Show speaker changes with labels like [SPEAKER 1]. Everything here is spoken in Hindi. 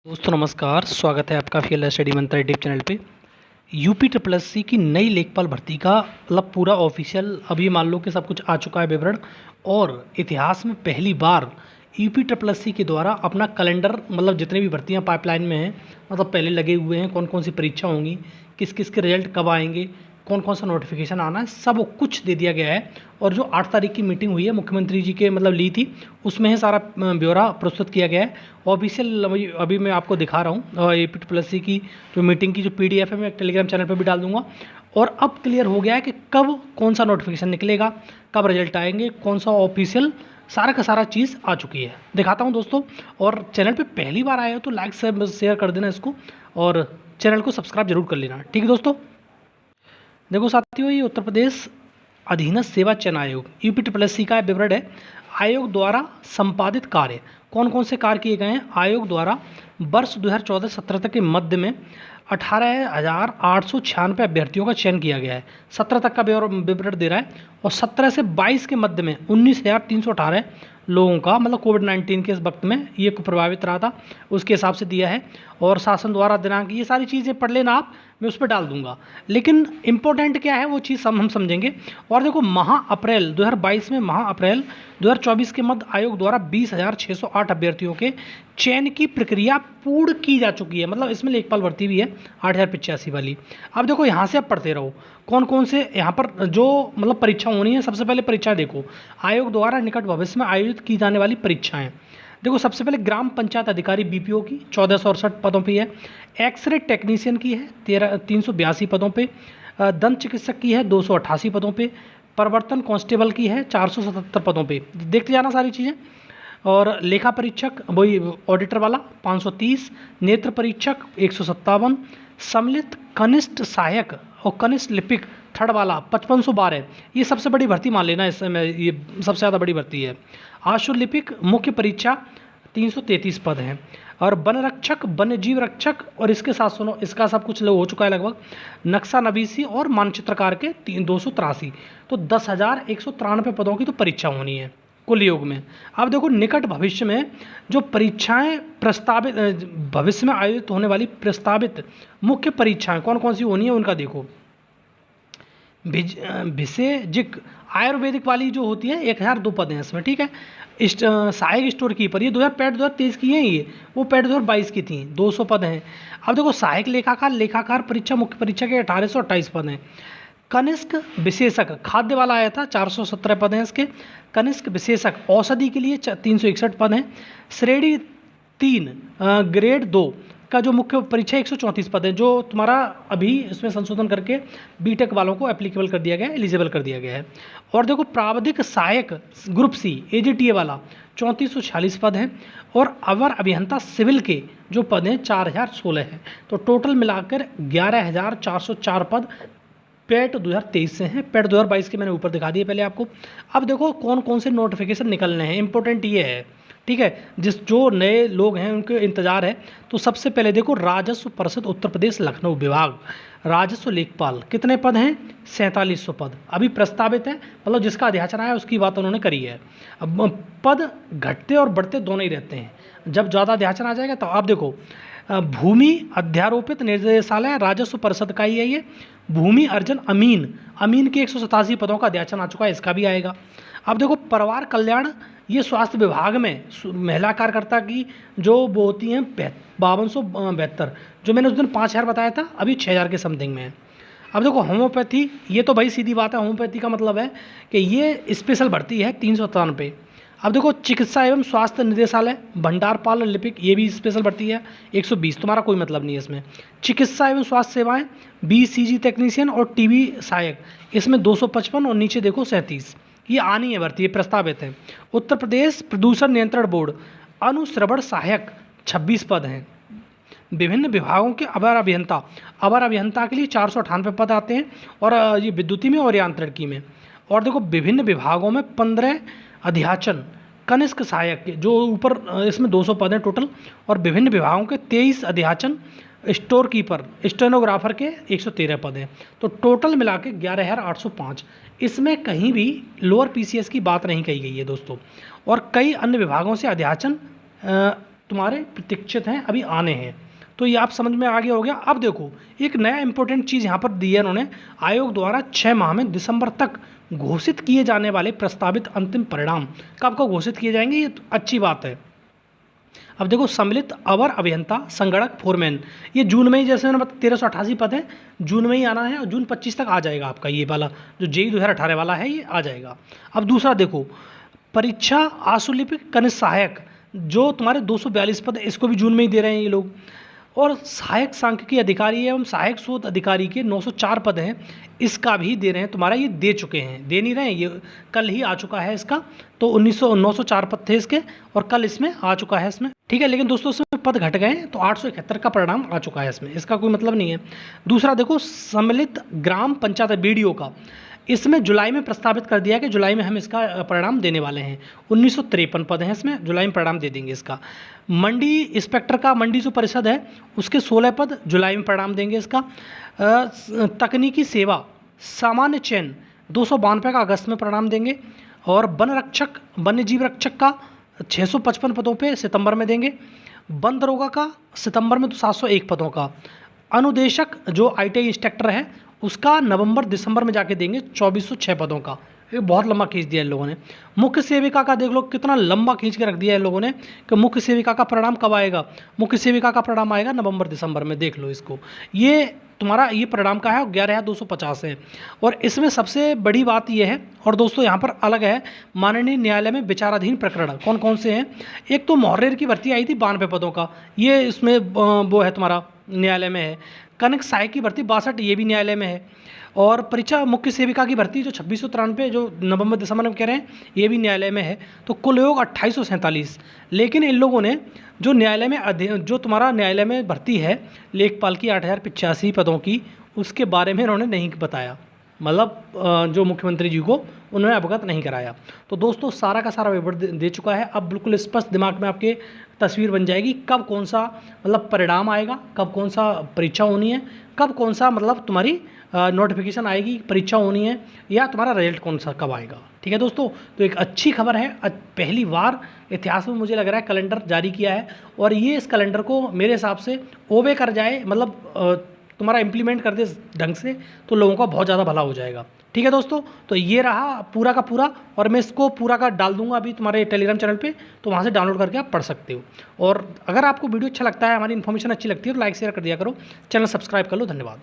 [SPEAKER 1] दोस्तों नमस्कार, स्वागत है आपका फील्ड स्टडी मंत्र यूट्यूब चैनल पे। यूपी ट्रिपल एस सी की नई लेखपाल भर्ती का मतलब पूरा ऑफिशियल अभी मान लो कि सब कुछ आ चुका है विवरण। और इतिहास में पहली बार यूपी ट्रिपल एस सी के द्वारा अपना कैलेंडर मतलब जितने भी भर्तियां पाइपलाइन में हैं मतलब पहले लगे हुए हैं, कौन कौन सी परीक्षा होंगी, किस किस के रिजल्ट कब आएंगे, कौन कौन सा नोटिफिकेशन आना है, सब कुछ दे दिया गया है। और जो 8 तारीख की मीटिंग हुई है मुख्यमंत्री जी के मतलब ली थी, उसमें है सारा ब्यौरा प्रस्तुत किया गया है। ऑफिशियल अभी मैं आपको दिखा रहा हूँ यूपी ट्रिपल एस सी की जो मीटिंग की जो PDF है मैं टेलीग्राम चैनल पर भी डाल दूंगा। और अब क्लियर हो गया है कि कब कौन सा नोटिफिकेशन निकलेगा, कब रिजल्ट आएंगे, कौन सा ऑफिशियल सारा का सारा चीज़ आ चुकी है। दिखाता हूँ दोस्तों, और चैनल पे पहली बार आए हो तो लाइक शेयर कर देना इसको, और चैनल को सब्सक्राइब जरूर कर लेना। ठीक है दोस्तों, देखो साथियों, ये उत्तर प्रदेश अधीनस्थ सेवा चयन आयोग यूपी ट्रिपल एस सी का विवरण है। आयोग द्वारा संपादित कार्य कौन कौन से कार्य किए गए हैं। आयोग द्वारा वर्ष 2014-17 तक के मध्य में 18,896 अभ्यर्थियों का चयन किया गया है। 17 तक का विवरण दे रहा है, और 17 से 22 के मध्य में 19,318 लोगों का मतलब कोविड-19 के इस वक्त में ये प्रभावित रहा था, उसके हिसाब से दिया है। और शासन द्वारा दिनांक, ये सारी चीज़ें पढ़ लेना आप, मैं उस पर डाल दूंगा। लेकिन इम्पोर्टेंट क्या है वो चीज़ हम समझेंगे। और देखो, अप्रैल 2022 में अप्रैल 2024 के मध्य आयोग द्वारा 20,608 अभ्यर्थियों के चयन की प्रक्रिया पूर्ण की जा चुकी है। मतलब इसमें लेखपाल भर्ती भी है 8,085 वाली। अब देखो यहाँ से आप पढ़ते रहो कौन कौन से यहाँ पर जो मतलब परीक्षा होनी है। सबसे पहले परीक्षा देखो, आयोग द्वारा निकट भविष्य में आयोजित की जाने वाली परीक्षाएं। देखो सबसे पहले ग्राम पंचायत अधिकारी BPO की 1468 पदों पे है। एक्सरे टेक्नीशियन की है 382 पदों पे। दंत चिकित्सक की है 288 पदों पे। प्रवर्तन कांस्टेबल की है 477 पदों पे। देखते जाना सारी चीज़ें। और लेखा परीक्षक वही ऑडिटर वाला 530, नेत्र परीक्षक 157, सम्मिलित कनिष्ठ सहायक और कनिष्ठ लिपिक थर्ड वाला 5512। ये सबसे बड़ी भर्ती मान लेना, इस समय ये सबसे ज़्यादा बड़ी भर्ती है। आशु लिपिक मुख्य परीक्षा 333 पद हैं। और वन रक्षक, वन्य जीव रक्षक, और इसके साथ सुनो, इसका सब कुछ हो चुका है लगभग। नक्शा नवीसी और मानचित्रकार के 283। तो 10,193 पदों की तो परीक्षा होनी है कुल योग में। अब देखो निकट भविष्य में जो परीक्षाएं प्रस्तावित भविष्य में आयोजित होने वाली प्रस्तावित मुख्य परीक्षाएं कौन कौन सी होनी है उनका देखो। भिषेजिक आयुर्वेदिक वाली जो होती है 1,002 पद हैं इसमें, ठीक है। सहायक स्टोर कीपर ये 2023 की हैं, ये वो पैड 2022 की थी, 200 पद हैं। अब देखो सहायक लेखाकार परीक्षा मुख्य परीक्षा के 1,828 पद हैं। कनिष्क विशेषक खाद्य वाला आया था 417 पद हैं इसके। कनिष्क विशेषक औषधि के लिए 361 पद हैं। श्रेणी 3 ग्रेड 2 का जो मुख्य परीक्षा 134 पद है, जो तुम्हारा अभी इसमें संशोधन करके BTech वालों को एप्लीकेबल कर दिया गया है, एलिजिबल कर दिया गया है। और देखो प्राविधिक सहायक ग्रुप C AGTA वाला 3446 पद हैं। और अवर अभियंता सिविल के जो पद हैं 4,016 हैं। तो टोटल मिलाकर 11,404 पद पेट 2023 से हैं। पेट 2022 के मैंने ऊपर दिखा दिए पहले आपको। अब देखो कौन कौन से नोटिफिकेशन निकलने हैं, इंपॉर्टेंट ये है, ठीक है, जो नए लोग हैं उनके इंतजार है। तो सबसे पहले देखो राजस्व परिषद उत्तर प्रदेश लखनऊ विभाग राजस्व लेखपाल कितने पद हैं, 4700 पद अभी प्रस्तावित है। मतलब जिसका अध्याचन आया उसकी बात उन्होंने करी है। अब पद घटते और बढ़ते दोनों ही रहते हैं, जब ज़्यादा अध्याचन आ जाएगा तो आप देखो भूमि अध्यारोपित निर्देशालय राजस्व परिषद का ही है ये। भूमि अर्जन अमीन के 187 पदों का अध्याचन आ चुका है, इसका भी आएगा। अब देखो परिवार कल्याण, ये स्वास्थ्य विभाग में महिला कार्यकर्ता की जो वो होती हैं 5272, जो मैंने उस दिन 5,000 बताया था, अभी 6,000 के समथिंग में है। अब देखो होम्योपैथी, ये तो भाई सीधी बात है, होम्योपैथी का मतलब है कि ये स्पेशल भर्ती है 397। अब देखो चिकित्सा एवं स्वास्थ्य निदेशालय भंडारपाल लिपिक, ये भी स्पेशल भर्ती है 120, तुम्हारा कोई मतलब नहीं है इसमें। चिकित्सा एवं स्वास्थ्य सेवाएं BCG टेक्नीशियन और TB सहायक, इसमें 255, और नीचे देखो 37। ये आनी है भर्ती, ये प्रस्तावित है। उत्तर प्रदेश प्रदूषण नियंत्रण बोर्ड अनुश्रवण सहायक 26 पद हैं। विभिन्न विभागों के अवर अभियंता के लिए 498 पद आते हैं, और ये विद्युती में और यांत्रिकी में। और देखो विभिन्न विभागों में 15 अध्याचन कनिष्क सहायक के, जो ऊपर इसमें 200 पद हैं टोटल, और विभिन्न विभागों के 23 अध्याचन स्टोर कीपर स्टेनोग्राफर के 113 पद हैं। तो टोटल मिला के 11,805। इसमें कहीं भी लोअर PCS की बात नहीं कही गई है दोस्तों। और कई अन्य विभागों से अध्याचन तुम्हारे प्रतीक्षित हैं, अभी आने हैं। तो ये आप समझ में आ गया हो गया। अब देखो एक नया इंपॉर्टेंट चीज़ यहाँ पर दी है उन्होंने, आयोग द्वारा 6 माह में दिसंबर तक घोषित किए जाने वाले प्रस्तावित अंतिम परिणाम कब को घोषित किए जाएंगे, ये तो अच्छी बात है। अब देखो सम्मिलित अवर अभियंता संगणक फोरमैन, ये जून में ही, जैसे मैंने 1388 पद है, जून में ही आना है और जून 25 तक आ जाएगा आपका ये वाला जो जेई 2018 वाला है, ये आ जाएगा। अब दूसरा देखो परीक्षा आशुलिपिक कनिष्ठ सहायक, जो तुम्हारे 242 पद है, इसको भी जून में ही दे रहे हैं ये लोग। और सहायक सांख्यिकी अधिकारी एवं सहायक शोध अधिकारी के 904 पद हैं, इसका भी दे रहे हैं तुम्हारा, ये दे चुके हैं, दे नहीं रहे हैं, ये कल ही आ चुका है इसका। तो 904 पद थे इसके और कल इसमें आ चुका है इसमें, ठीक है। लेकिन दोस्तों इसमें पद घट गए तो 871 का परिणाम आ चुका है इसमें, इसका कोई मतलब नहीं है। दूसरा देखो सम्मिलित ग्राम पंचायत बीडीओ का, इसमें जुलाई में प्रस्तावित कर दिया कि जुलाई में हम इसका परिणाम देने वाले हैं। 1953 पद हैं इसमें, जुलाई में परिणाम दे देंगे इसका। मंडी इंस्पेक्टर का, मंडी जो परिषद है उसके 16 पद जुलाई में परिणाम देंगे इसका। तकनीकी सेवा सामान्य चयन 292 का अगस्त में परिणाम देंगे। और वन रक्षक, वन्य जीव रक्षक का 655 पदों पे सितंबर में देंगे। वन दरोगा का सितंबर में तो 701 पदों का। अनुदेशक जो ITI इंस्ट्रक्टर है उसका नवंबर दिसंबर में जाके देंगे 2406 पदों का। ये बहुत लंबा खींच दिया इन लोगों ने। मुख्य सेविका का देख लो कितना लंबा खींच के रख दिया इन लोगों ने कि मुख्य सेविका का परिणाम कब आएगा, मुख्य सेविका का परिणाम आएगा नवंबर दिसंबर में, देख लो इसको। ये तुम्हारा ये परिणाम का है 11,250 है। और इसमें सबसे बड़ी बात ये है, और दोस्तों यहाँ पर अलग है, माननीय न्यायालय में विचाराधीन प्रकरण कौन कौन से हैं। एक तो मुहर्रिर की भर्ती आई थी 92 पदों का, ये इसमें वो है तुम्हारा न्यायालय में है। कनक सहायक की भर्ती 62, ये भी न्यायालय में है। और परीक्षा मुख्य सेविका की भर्ती जो 2693 जो नवंबर दिसंबर में कह रहे हैं, ये भी न्यायालय में है। तो कुल योग 2847। लेकिन इन लोगों ने जो न्यायालय में जो तुम्हारा न्यायालय में भर्ती है लेखपाल की 8085 पदों की, उसके बारे में इन्होंने नहीं बताया, मतलब जो मुख्यमंत्री जी को उन्होंने अवगत नहीं कराया। तो दोस्तों सारा का सारा विवरण दे चुका है। अब बिल्कुल स्पष्ट दिमाग में आपके तस्वीर बन जाएगी कब कौन सा मतलब परिणाम आएगा, कब कौन सा परीक्षा होनी है, कब कौन सा मतलब तुम्हारी नोटिफिकेशन आएगी, परीक्षा होनी है, या तुम्हारा रिजल्ट कौन सा कब आएगा। ठीक है दोस्तों, तो एक अच्छी खबर है, पहली बार इतिहास में मुझे लग रहा है कैलेंडर जारी किया है, और ये इस कैलेंडर को मेरे हिसाब से ओबे कर जाए, मतलब तुम्हारा इम्प्लीमेंट कर दे ढंग से, तो लोगों का बहुत ज़्यादा भला हो जाएगा। ठीक है दोस्तों, तो ये रहा पूरा का पूरा, और मैं इसको पूरा का डाल दूंगा अभी तुम्हारे टेलीग्राम चैनल पे, तो वहाँ से डाउनलोड करके आप पढ़ सकते हो। और अगर आपको वीडियो अच्छा लगता है, हमारी इन्फॉर्मेशन अच्छी लगती है, तो लाइक शेयर कर दिया करो, चैनल सब्सक्राइब कर लो। धन्यवाद।